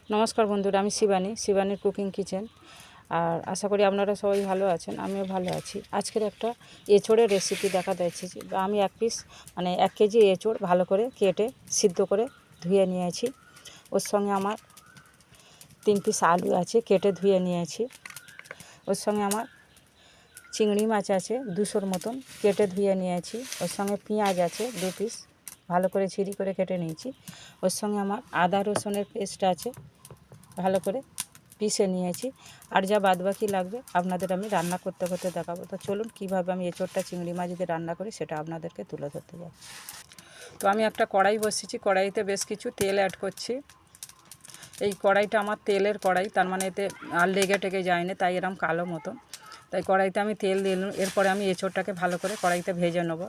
নমস্কার বন্ধুরা, আমি শিবানীর কুকিং কিচেন। আর আশা করি আপনারা সবাই ভালো আছেন, আমিও ভালো আছি। আজকের একটা এঁচোড়ের রেসিপি দেখাতে যাচ্ছি। আমি 1 কেজি এঁচোড় ভালো করে কেটে সিদ্ধ করে ধুয়ে নিয়েছি। ওর সঙ্গে আমার 3 পিস আলু আছে, কেটে ধুয়ে নিয়েছি। ওর সঙ্গে আমার চিংড়ি মাছ আছে 200-র মতন, কেটে ধুয়ে নিয়েছি। ওর সঙ্গে পেঁয়াজ আছে 2 পিস, ভালো করে ছিরি করে কেটে নিয়েছি। ওর সঙ্গে আমার আদা রসুনের পেস্ট আছে, ভালো করে পিষে নিয়েছি। আর যা বাদবাকি লাগবে আপনাদের আমি রান্না করতে করতে দেখাবো। তো চলুন কীভাবে আমি এঁচোড়টা চিংড়ি মাছ দিয়ে রান্না করি সেটা আপনাদেরকে তুলে ধরতে যাচ্ছি। তো আমি একটা কড়াই বসিয়েছি, কড়াইতে বেশ কিছু তেল অ্যাড করছি। এই কড়াইটা আমার তেলের কড়াই, তার মানে এতে আর লেগে টেগে যায় না, তাই এরকম কালো মতন। তাই কড়াইতে আমি তেল দিলাম। এরপরে আমি এঁচোড়টাকে ভালো করে কড়াইতে ভেজে নেবো।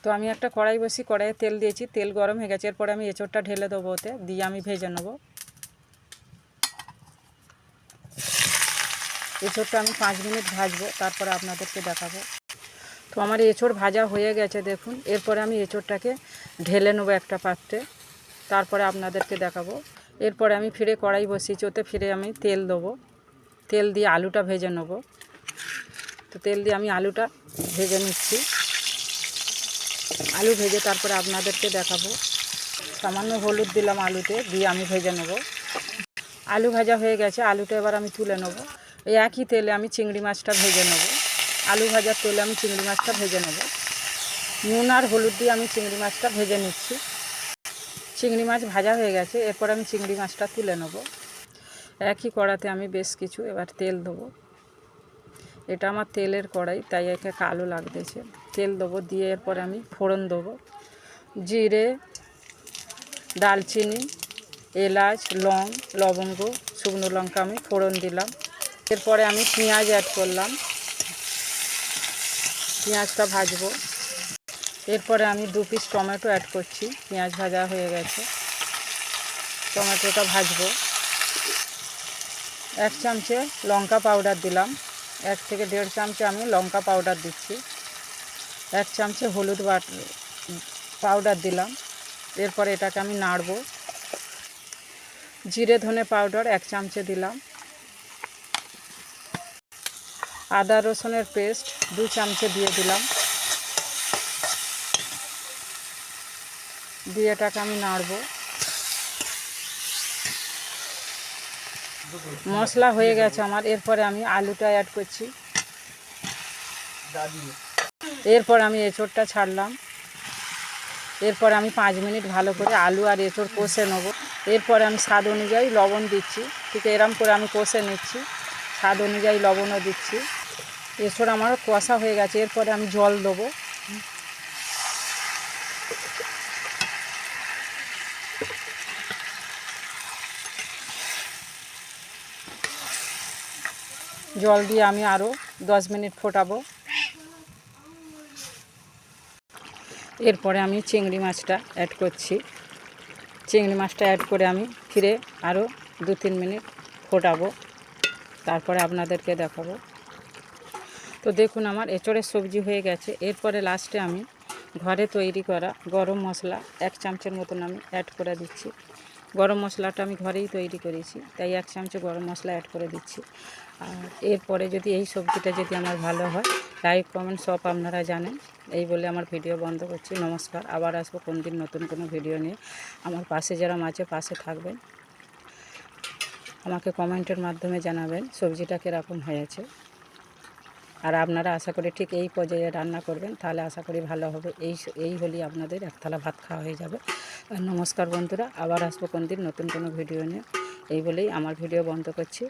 তো আমি একটা কড়াই বসি, কড়াইয়ে তেল দিয়েছি, তেল গরম হয়ে গেছে। এরপরে আমি এঁচোড়টা ঢেলে দেবো, ওতে দিয়ে আমি ভেজে নেবো। এঁচোড়টা আমি 5 মিনিট ভাজবো, তারপরে আপনাদেরকে দেখাবো। তো আমার এঁচোড় ভাজা হয়ে গেছে দেখুন। এরপরে আমি এঁচোড়টাকে ঢেলে নেবো একটা পাত্রে, তারপরে আপনাদেরকে দেখাবো। এরপরে আমি ফিরে কড়াই বসিয়েছি, ওতে ফিরে আমি তেল দেবো। তেল দিয়ে আলুটা ভেজে নেবো। তো তেল দিয়ে আমি আলুটা ভেজে নিচ্ছি। আলু ভেজে তারপরে আপনাদেরকে দেখাবো। সামান্য হলুদ দিলাম আলুতে, দিয়ে আমি ভেজে নেবো। আলু ভাজা হয়ে গেছে, আলুটা এবার আমি তুলে নেবো। এই একই তেলে আমি চিংড়ি মাছটা ভেজে নেব। আলু ভাজার তেলে আমি চিংড়ি মাছটা ভেজে নেব। নুন আর হলুদ দিয়ে আমি চিংড়ি মাছটা ভেজে নিচ্ছি। চিংড়ি মাছ ভাজা হয়ে গেছে, এরপর আমি চিংড়ি মাছটা তুলে নেব। একই কড়াতে আমি বেশ কিছু এবার তেল দেবো। এটা আমার তেলের কড়াই, তাই একে কালো লাগতেছে। তেল দেবো, দিয়ে এরপরে আমি ফোড়ন দেবো। জিরে, দালচিনি, এলাচ, লং, লবঙ্গ, শুকনো লঙ্কা আমি ফোড়ন দিলাম। এরপরে আমি পেঁয়াজ অ্যাড করলাম, পেঁয়াজটা ভাজবো। এরপরে আমি 2 পিস টমেটো অ্যাড করছি। পেঁয়াজ ভাজা হয়ে গেছে, টমেটোটা ভাজবো। 1 চামচে লঙ্কা পাউডার দিলাম, 1 থেকে 1.5 চামচে আমি লঙ্কা পাউডার দিচ্ছি। 1 চামচে হলুদ পাউডার দিলাম। এরপরে এটাকে আমি নাড়বো। জিরে ধনে পাউডার 1 চামচে দিলাম। আদা রসুনের পেস্ট 2 চামচে দিয়ে দিলাম। দিয়ে এটাকে আমি নাড়বো। মশলা হয়ে গেছে আমার। এরপরে আমি আলুটা অ্যাড করছি। এরপর আমি এঁচোড়টা ছাড়লাম। এরপর আমি 5 মিনিট ভালো করে আলু আর এঁচোড় কষে নেব। এরপরে আমি স্বাদ অনুযায়ী লবণ দিচ্ছি। ঠিক এরম করে আমি কষে নিচ্ছি, স্বাদ অনুযায়ী লবণও দিচ্ছি। এঁচোড় আমার কষা হয়ে গেছে, এরপরে আমি জল দেবো। জল দিয়ে আমি আরও 10 মিনিট ফোটাবো। এরপরে আমি চিংড়ি মাছটা অ্যাড করছি। চিংড়ি মাছটা অ্যাড করে আমি ফিরে আরও 2-3 মিনিট ফোটাবো, তারপরে আপনাদেরকে দেখাবো। তো দেখুন আমার এঁচোড়ের সবজি হয়ে গেছে। এরপরে লাস্টে আমি ঘরে তৈরি করা গরম মশলা 1 চামচের মতন আমি অ্যাড করে দিচ্ছি। গরম মশলাটা আমি ঘরেই তৈরি করেছি, তাই 1 চামচে গরম মশলা অ্যাড করে দিচ্ছি। আর এরপরে যদি এই সবজিটা যদি আমার ভালো হয়, লাইক কমেন্ট সব আপনারা জানেন। এই বলে আমার ভিডিও বন্ধ করছি। নমস্কার, আবার আসবো কোন দিন নতুন কোনো ভিডিও নিয়ে। আমার পাশে যারা আছে পাশে থাকবেন, আমাকে কমেন্টের মাধ্যমে জানাবেন সবজিটা কীরকম হয়েছে। আর আপনারা আশা করি ঠিক এই পর্যায়ে রান্না করবেন, তাহলে আশা করি ভালো হবে। এই হলেই আপনাদের 1 থালা ভাত খাওয়া হয়ে যাবে। আর নমস্কার বন্ধুরা, আবার আসবো কোন দিন নতুন কোনো ভিডিও নিয়ে। এই বলেই আমার ভিডিও বন্ধ করছি।